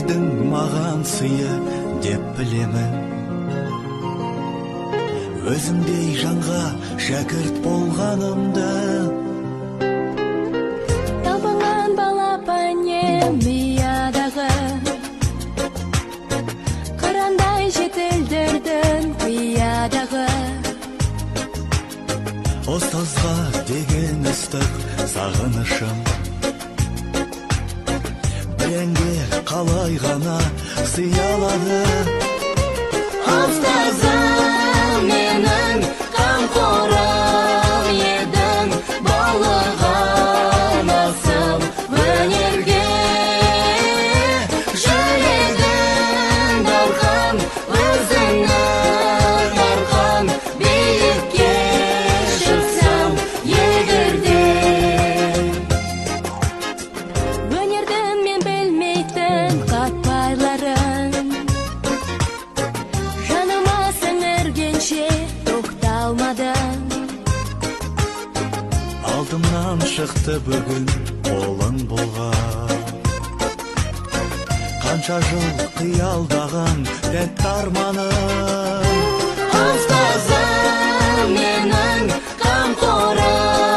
бердің маған сыйы деп білемін. Өзіңдей жанға шәкірт болғанымды. Табылған балапанем миядағы, қырандай жетілдірдің қиядағы. Ұстазға деген ыстық сағынышым, біренге қалай ғана сыялады. Ұстазым менің қамқорым едің, болған асыл өнерге. Жүрегім дархан, өзіңнің арқан, биікке шықсам егерде. Өнердің мен білмейтін қатпайларын, жаныма сіңіргенше тоқталмадың. Алдымнан шықты бүгін қолың болған, қанша жыл қиялдаған тәтті арманым. Ұстазым менің қамқорым